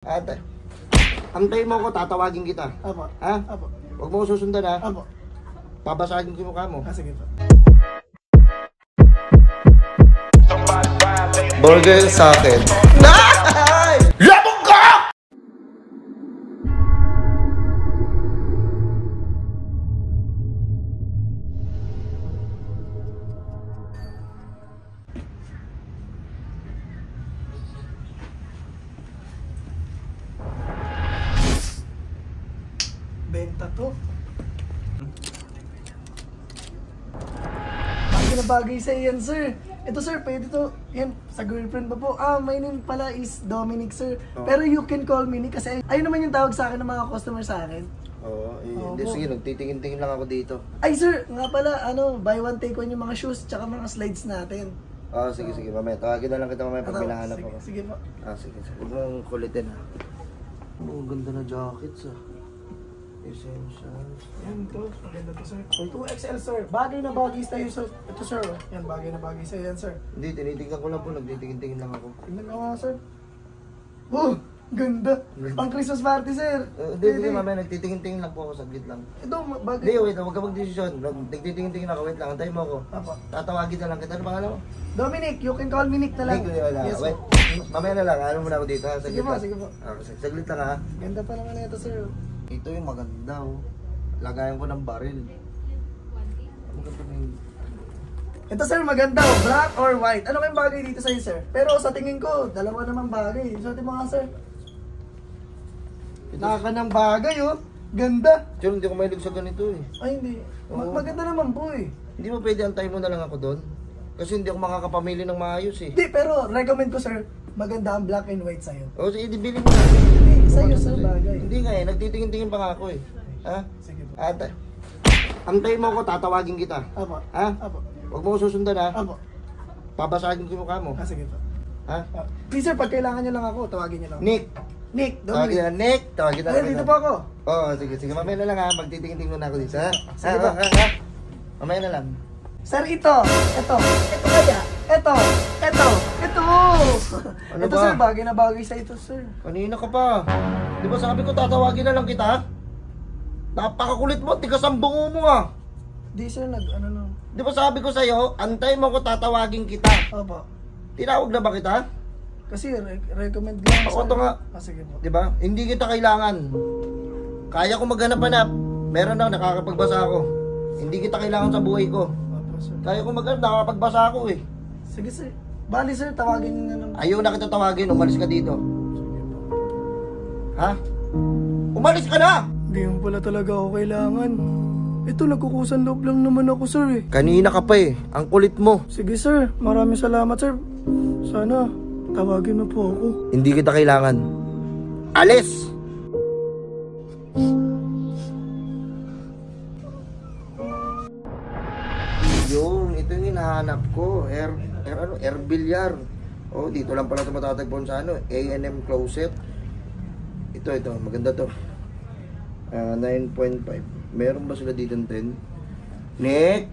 Ate, antayin mo ako, tatawagin kita. Apo. Ha? Apo. Huwag mo ko susundan ha. Apo. Babasagin ko yung mukha mo. Sige po. Burger sa akin. Nay! Labog ka! Benta to. Bagay na bagay sa iyan, sir. Ito, sir, pwede to. Yan, sa girlfriend ba po? My name pala is Dominic, sir. Oh. Pero you can call me Nick kasi ayun naman yung tawag sa akin ng mga customer sa akin. Oo, hindi. Opo. Sige, nagtitingin-tingin lang ako dito. Ay, sir, nga pala, buy one take one yung mga shoes tsaka mga slides natin. Sige, sige, mamaya. Tawagin na lang kita mamaya pag may nahanap sige, ako. sige po. Sige, sige. Huwag mong kulitin ha. Ang ganda na jackets ah. Essentials. Yan to, maganda to, sir. 2XL, sir. Bagay na bagay sa'yo, sir. Ito, sir. Yan, bagay na bagay sa'yo yan, sir. Hindi, tinitingnan ko lang po. Nagtitingin-tingin lang ako. Tingnan ko nga, sir. Oh, ganda. Pang Christmas party, sir. Hindi, mamaya. Nagtitingin-tingin lang po ako. Saglit lang. Ito, bagay. Hindi, wait. Huwag ka mag-desisyon. Nagtitingin-tingin ako. Wait lang. Antayin mo ako. Apo. Tatawagin na lang kita. Ano pangalan mo? Dominic, you can call me Nick na lang. Nick, wala. Yes, Wait. po. Mamaya na lang. Ano muna ako dito ha? Sige Saglit po, lang. sige po. Saglit lang ha. Ganda pa naman ito, sir. Ito yung maganda oh. Lagayan ko ng baril. Ang ganda na yun. Ito, sir, maganda. Black or white. Ano kayong bagay dito sa'yo, sir? Pero sa tingin ko, dalawa naman bagay. Suotin mo nga, sir. Naka ng bagay, oh. Ganda. Pero hindi ko mahilig sa ganito eh. Ay, hindi. Oo. Maganda naman po, eh. Hindi mo pwede antayin mo na lang ako doon? Kasi hindi ako makakapamili ng maayos eh. Hindi, pero recommend ko, sir, maganda ang black and white sa'yo. O sige, bili mo na. Hindi, sa'yo, sir, bagay. Hindi nga eh, nagtitingin-tingin pa nga ako eh. Ha? Sige po. Ate, antayin mo ako, tatawagin kita. Apo. Ha? Apo. Huwag mo ko susundan ha. Apo. Babasagin ko yung mukha mo. Sige po. Ha? Please, sir, pag kailangan nyo lang ako, tawagin nyo lang. Nick! Nick, Tawagin Dominic. na Nick! Tawagin na Ay, dito po ako. Oo, sige, sige. Mamaya na lang ha. Magtitingin-tingin muna ako dito ha. Sige Ha, ba? ha, ha. Mamaya na lang. Sir, ito kaya, ito. Ano Ito, ba? sir, bagay na bagay sa ito, sir. Kanina ka pa. Di ba sabi ko tatawagin na lang kita? Napakakulit mo, tigas ang bungo mo ah. Di, sir, lang. Di ba sabi ko sa'yo, antay mo ko tatawagin kita. Opo. Tinawag na ba kita? Kasi, recommend lang, Ako sir. to nga. Sige po. Di ba? Hindi kita kailangan. Kaya ko maghanap-hanap. Meron na, nakakapagbasa ako. Hindi kita kailangan sa buhay ko. Opo, sir. Kaya ko maghanap, nakakapagbasa ako eh. Sige, sir. Bali, sir, tawagin nyo na lang. Ayaw na kita tawagin, umalis ka dito. Sige po. Ha? Umalis ka na! Hindi mo pala talaga ako kailangan. Ito, nagkukusan loob lang naman ako, sir, eh. Kanina ka pa eh. Ang kulit mo. Sige, sir. Maraming salamat, sir. Sana, tawagin mo po ako. Hindi kita kailangan. Alis! Yung, ito yung hinahanap ko. Air Bilyar. Oh, dito lang pala ito matatagpuan sa A&M Closet. Ito, maganda to. 9.5. Meron ba sila dito 10? Nick!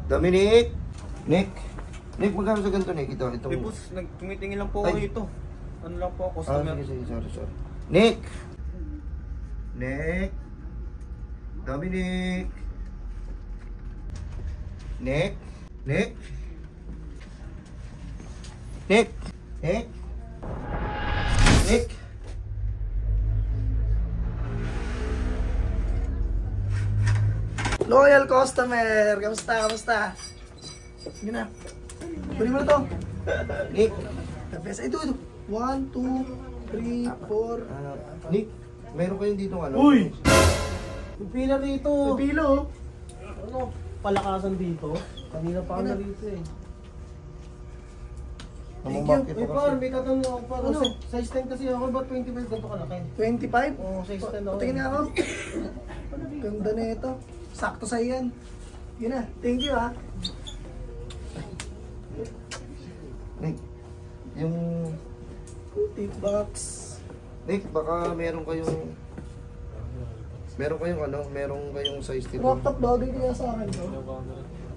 Dominic! Nick, magkano sa ganito, Nick? Ito. Boss, tumitingin lang po ako Ay. dito. Ano lang po, customer. Sige, sorry. Nick! Dominic! Nick! Loyal customer! Kamusta? Sige na. Kunin mo na to. Nick! The best. Ito. 1, 2, 3, 4. Nick, meron kayong dito ano? Uy! Yung pila rito. Pilo. Ano, palakasan dito? Kanina pa ako narito eh. Thank Namumaki you. pa May par, kasi. may tatanong ako par. Ano? Size 10 kasi ako, ba't 25 ganito kalaki? 25? Oo, size 10 ako. Tingin nga ako. Ganda na ito. Sakto sa yan. Yun na. Thank you, ha. Nick, yung... Tip box. Nick, baka meron kayong size dito. Crop top bagay kaya sa akin, bro.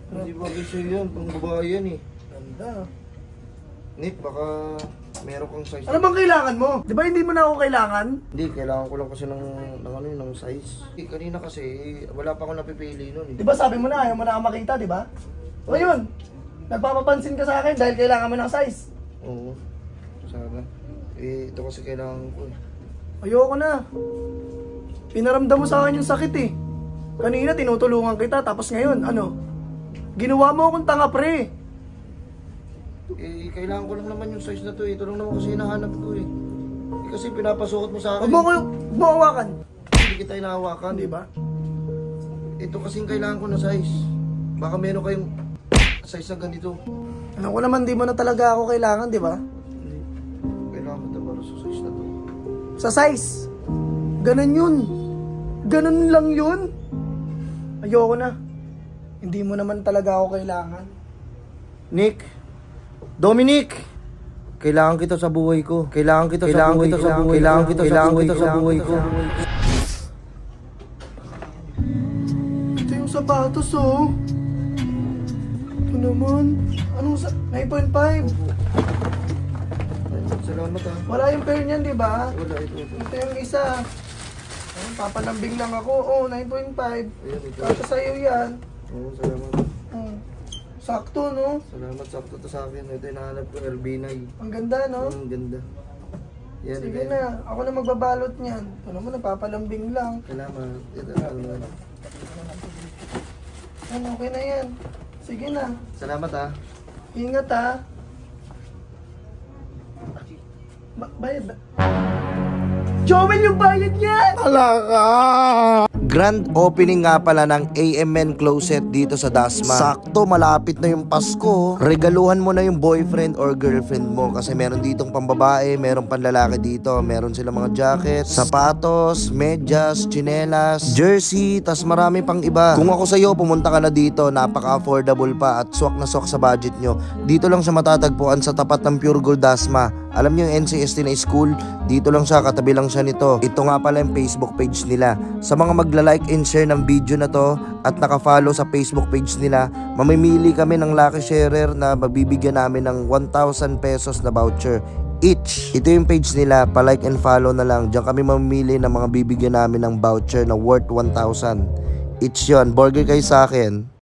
Hindi ba kasi yan, pang babae yan eh. Ganda. Nick, baka meron kang size. Ano bang kailangan mo? Di ba hindi mo na ako kailangan? Hindi, kailangan ko lang kasi ng size. Kanina kasi, wala pa ako napipili nun eh. Di ba sabi mo na, ayaw mo na ako makita, di ba? O yun, nagpapapansin ka sa akin dahil kailangan mo ng size. Oo, sana. Ito kasi kailangan ko eh. Ayoko na. Pinaramdam mo sa akin yung sakit eh. Kanina tinutulungan kita, tapos ngayon, ano? Ginawa mo akong tanga, pre. Kailangan ko lang naman yung size na to eh. Ito lang naman kasi hinahanap ko eh. Kasi pinapasuot mo sa akin. Huwag mo hawakan. Hindi kita hinahawakan. Di ba? Ito kasing kailangan ko na size. Baka meron kayong size na ganito. Alam ko naman, di mo na talaga ako kailangan, di ba? Hindi. Kailangan ko ito para sa size na to. Sa size. Ganun yun. Ganun lang yun. Ayoko na. Hindi mo naman talaga ako kailangan. Nick! Dominic! Kailangan kita sa buhay ko. Kailangan kita sa buhay ko. Ito yung sapatos, oh. Ito naman. Anong 9.5? Salamat ah. Wala yung pair niyan, di ba? Wala, ito. Ito yung isa. Ayun, papalambing lang ako. Oh, 9.5. Ayan, ito. Kata sa'yo yan. Oo, salamat. Sakto, no? Salamat, sakto to sa akin. Ito yung nahanap ko, RB9. Ang ganda, no? Ang ganda. Yan, Sige yan. na. Ako na magbabalot niyan. Ito naman, napapalambing lang. Salamat. Ito naman. Ano, okay na yan. Sige na. Salamat ah. Ingat, ha? Bayad ba? Joel, yung bayad niyan! Grand opening nga pala ng AMN Closet dito sa Dasma. Sakto, malapit na yung Pasko. Regaluhan mo na yung boyfriend or girlfriend mo kasi meron ditong pambabae, meron panlalaki dito. Meron silang mga jacket, sapatos, medyas, tsinelas, jersey, tas marami pang iba. Kung ako sa'yo, pumunta ka na dito. Napaka-affordable pa at swak na swak sa budget nyo. Dito lang siya matatagpuan sa tapat ng Pure Gold Dasma. Alam niyo yung NCST na school, dito lang siya, katabi lang siya nito. Ito nga pala yung Facebook page nila. Sa mga magla-like and share ng video na to at naka-follow sa Facebook page nila, mamimili kami ng lucky sharer na mabibigyan namin ng 1,000 pesos na voucher each. Ito yung page nila, pa-like and follow na lang. Diyan kami mamimili ng mga bibigyan namin ng voucher na worth 1,000 each yon. Burger kayo sa akin.